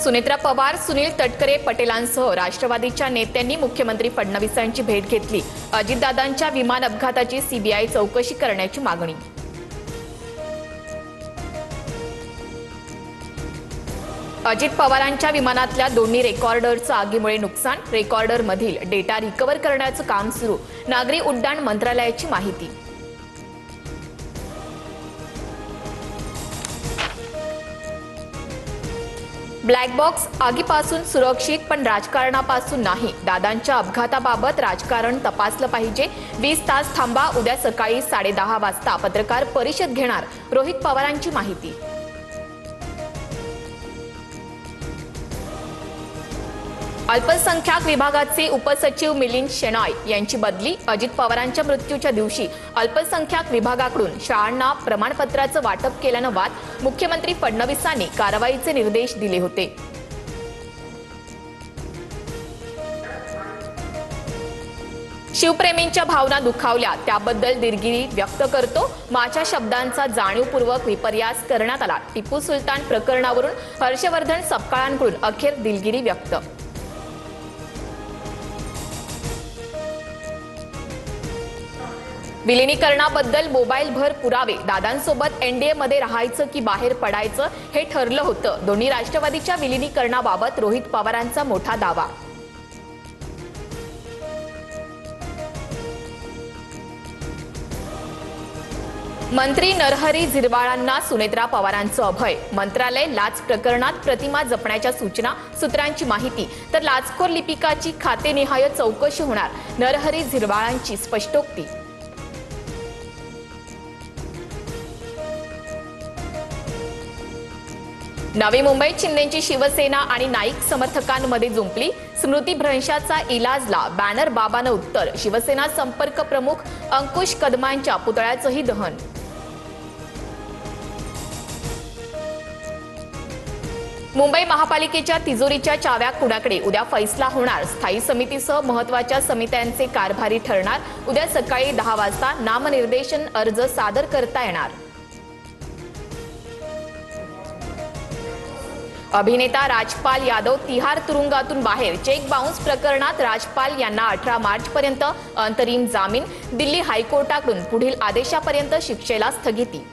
सुनेत्रा पवार, सुनील तटकरे पटेलांसह राष्ट्रवादीच्या नेत्यांनी मुख्यमंत्री फडणवीसांची भेट घेतली। अजितदादांच्या विमान अपघाताची सीबीआय चौकशी करण्याची मागणी। अजित पवारांच्या विमानातल्या दोन्ही रेकॉर्डरचं आगीमुळे नुकसान, रेकॉर्डरमधील डेटा रिकव्हर करण्याचं काम सुरू, नागरी उड्डाण मंत्रालयाची माहिती। ब्लॅक बॉक्स आगीपासून सुरक्षित पण राजकारणापासून नाही। दादांच्या अपघाताबाबत राजकारण तपासलं पाहिजे। 20 तास थांबा, उद्या सकाळी 10:30 वाजता पत्रकार परिषद घेणार, रोहित पवारांची माहिती। अल्पसंख्याक विभागाचे उपसचिव मिलिंद शेनाय यांची बदली। अजित पवारांच्या मृत्यूच्या दिवशी अल्पसंख्याक विभागाकडून शाळांना प्रमाणपत्राचं वाटप केल्यानं वाद, मुख्यमंत्री फडणवीसांनी कारवाईचे निर्देश दिले होते। शिवप्रेमींच्या भावना दुखावल्या त्याबद्दल दिलगिरी व्यक्त करतो। माझ्या शब्दांचा जाणीवपूर्वक विपर्यास करण्यात आला। टिपू सुलतान प्रकरणावरून हर्षवर्धन सपकाळांकडून अखेर दिलगिरी व्यक्त। विलिनीकरणाबद्दल मोबाईलभर पुरावे, दादांसोबत एनडीएमध्ये राहायचं की बाहेर पडायचं हे ठरलं होतं। दोन्ही राष्ट्रवादीच्या विलिनीकरणाबाबत रोहित पवारांचा मोठा दावा। मंत्री नरहरी झिरवाळांना सुनेत्रा पवारांचं अभय। मंत्रालय लाच प्रकरणात प्रतिमा जपण्याच्या सूचना, सूत्रांची माहिती। तर लाचखोर लिपिकाची खातेनिहाय चौकशी होणार, नरहरी झिरवाळांची स्पष्टोक्ती। नवी मुंबईत शिंदेची शिवसेना आणि नाईक समर्थकांमध्ये जुंपली। स्मृतिभ्रंशाचा इलाजला बॅनर बाबानं उत्तर। शिवसेना संपर्क प्रमुख अंकुश कदमांच्या पुतळ्याचंही दहन। मुंबई महापालिकेच्या तिजोरीच्या चाव्या कुणाकडे, उद्या फैसला होणार। स्थायी समितीसह महत्त्वाच्या समित्यांचे कारभारी ठरणार। उद्या सकाळी 10 वाजता नामनिर्देशन अर्ज सादर करता येणार। अभिनेता राजपाल यादव तिहार तुरुंगातून बाहेर। चेक बाउन्स प्रकरणात राजपाल यांना 18 मार्चपर्यंत अंतरिम जामीन। दिल्ली हायकोर्टाकडून पुढील आदेशापर्यंत शिक्षेला स्थगिती।